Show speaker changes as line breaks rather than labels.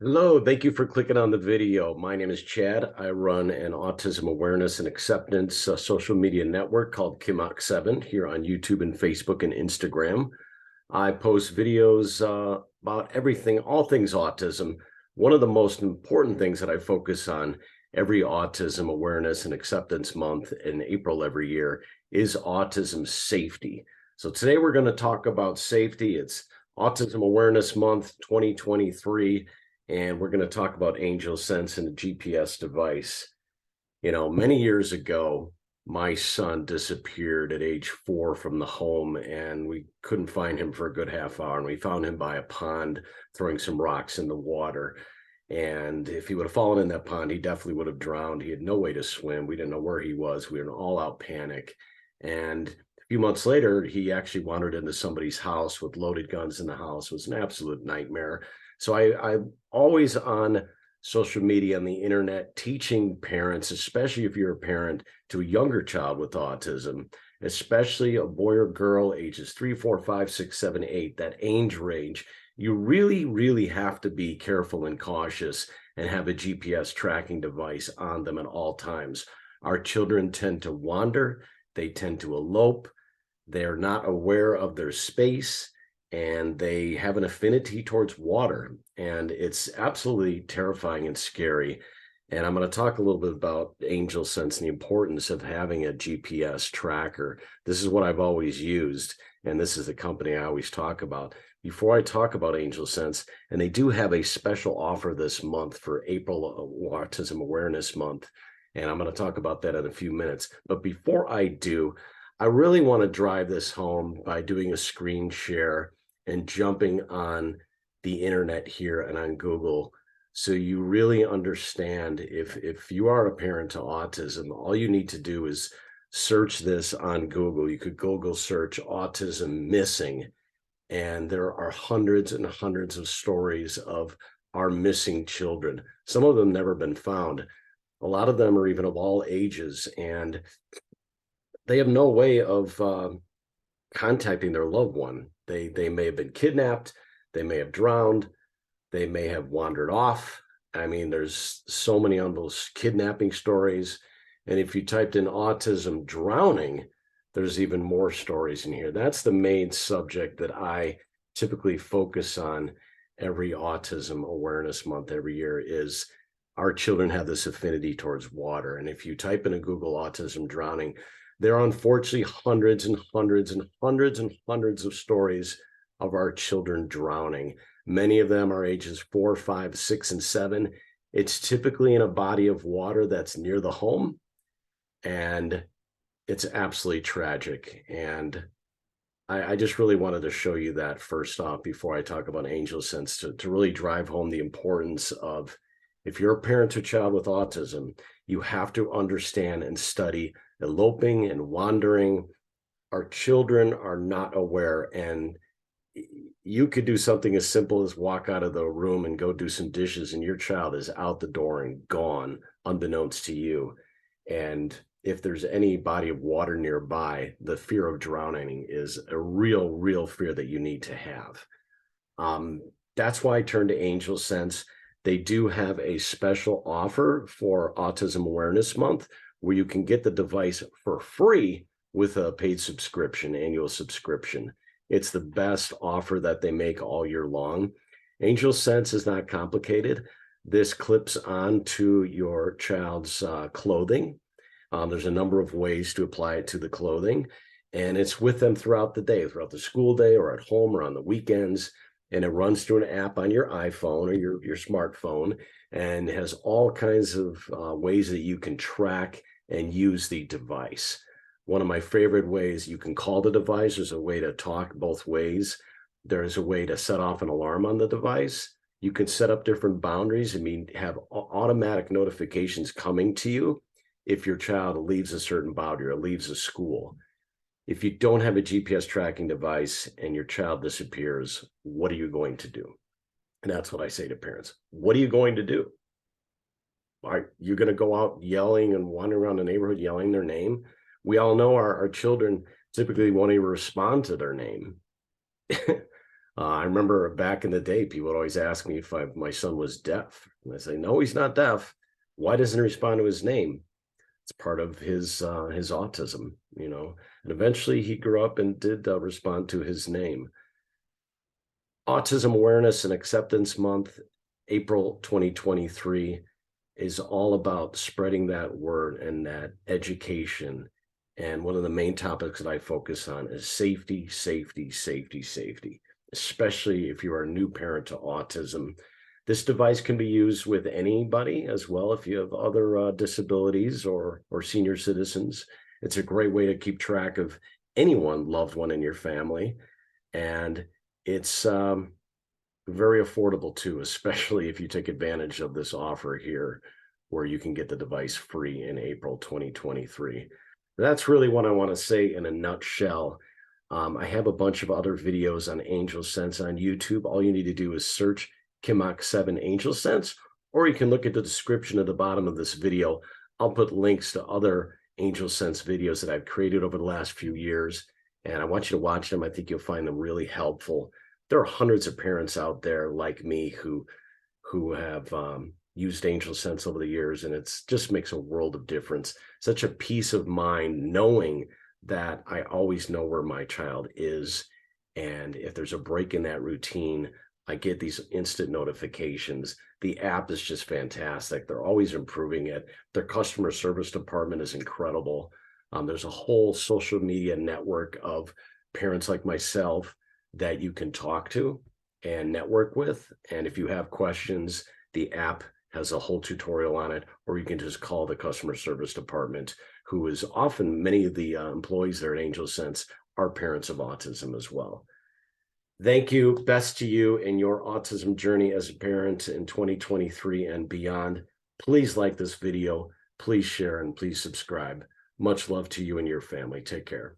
Hello, thank you for clicking on the video. My name is Chad. I run an autism awareness and acceptance social media network called Kimok7 here on YouTube and Facebook and Instagram. I post videos about everything, all things autism. One of the most important things that I focus on every Autism Awareness and Acceptance Month in April every year is autism safety. So today we're going to talk about safety. It's Autism Awareness Month 2023, and we're going to talk about AngelSense and a GPS device. You know, many years ago, my son disappeared at age 4 from the home, and we couldn't find him for a good half hour. And we found him by a pond throwing some rocks in the water. And if he would have fallen in that pond, he definitely would have drowned. He had no way to swim. We didn't know where he was. We were in all out panic. And a few months later, he actually wandered into somebody's house with loaded guns in the house. It was an absolute nightmare. So I'm always on social media and the internet teaching parents, especially if you're a parent to a younger child with autism, especially a boy or girl ages 3, 4, 5, 6, 7, 8, that age range. You really have to be careful and cautious and have a GPS tracking device on them at all times. Our children tend to wander, they tend to elope, they're not aware of their space, and they have an affinity towards water. And it's absolutely terrifying and scary. And I'm going to talk a little bit about AngelSense and the importance of having a GPS tracker. This is what I've always used, and this is the company I always talk about. Before I talk about AngelSense, and they do have a special offer this month for April Autism Awareness Month, and I'm going to talk about that in a few minutes. But before I do, I really want to drive this home by doing a screen share and jumping on the internet here and on Google, so you really understand. If you are a parent to autism, all you need to do is search this on Google. You could Google search autism missing, and there are hundreds and hundreds of stories of our missing children. Some of them never been found. A lot of them are even of all ages, and they have no way of contacting their loved one. They may have been kidnapped, they may have drowned, they may have wandered off. I mean, there's so many on those kidnapping stories. And if you typed in autism drowning, there's even more stories in here. That's the main subject that I typically focus on every Autism Awareness Month every year. Is our children have this affinity towards water. And if you type in a Google autism drowning, there are unfortunately hundreds and hundreds and hundreds and hundreds of stories of our children drowning. Many of them are ages 4, 5, 6, and 7. It's typically in a body of water that's near the home, and it's absolutely tragic. And I just really wanted to show you that first off before I talk about AngelSense, to really drive home the importance of, if you're a parent to a child with autism, you have to understand and study eloping and wandering. Our children are not aware, and you could do something as simple as walk out of the room and go do some dishes, and your child is out the door and gone unbeknownst to you. And if there's any body of water nearby, the fear of drowning is a real fear that you need to have. That's why I turned to AngelSense. They do have a special offer for Autism Awareness Month, where you can get the device for free with a paid subscription, annual subscription. It's the best offer that they make all year long. AngelSense is not complicated. This clips onto your child's clothing. There's a number of ways to apply it to the clothing, and it's with them throughout the day, throughout the school day or at home or on the weekends. And it runs through an app on your iPhone or your smartphone, and has all kinds of ways that you can track and use the device. One of my favorite ways, you can call the device. There's a way to talk both ways. There's a way to set off an alarm on the device. You can set up different boundaries. I mean, have automatic notifications coming to you if your child leaves a certain boundary or leaves a school. If you don't have a GPS tracking device and your child disappears, what are you going to do? And that's what I say to parents. What are you going to do? Are you going to go out yelling and wandering around the neighborhood yelling their name? We all know our children typically won't even respond to their name. I remember back in the day, people would always ask me if my son was deaf. And I say, no, he's not deaf. Why doesn't he respond to his name? It's part of his autism, you know. And eventually he grew up and did respond to his name. Autism Awareness and Acceptance Month, April 2023, is all about spreading that word and that education. And one of the main topics that I focus on is safety, safety, safety, safety, especially if you are a new parent to autism. This device can be used with anybody as well if you have other disabilities or senior citizens. It's a great way to keep track of anyone, loved one in your family. And it's very affordable too, especially if you take advantage of this offer here where you can get the device free in April 2023. That's really what I want to say in a nutshell. I have a bunch of other videos on AngelSense on YouTube. All you need to do is search Kimach 7 AngelSense, or you can look at the description at the bottom of this video. I'll put links to other AngelSense videos that I've created over the last few years, and I want you to watch them. I think you'll find them really helpful. There are hundreds of parents out there like me who have used AngelSense over the years, and it's just makes a world of difference. Such a peace of mind knowing that I always know where my child is, and if there's a break in that routine, I get these instant notifications. The app is just fantastic. They're always improving it. Their customer service department is incredible. There's a whole social media network of parents like myself that you can talk to and network with. And if you have questions, the app has a whole tutorial on it, or you can just call the customer service department, who is often, many of the employees there at AngelSense are parents of autism as well. Thank you. Best to you in your autism journey as a parent in 2023 and beyond. Please like this video, please share, and please subscribe. Much love to you and your family. Take care.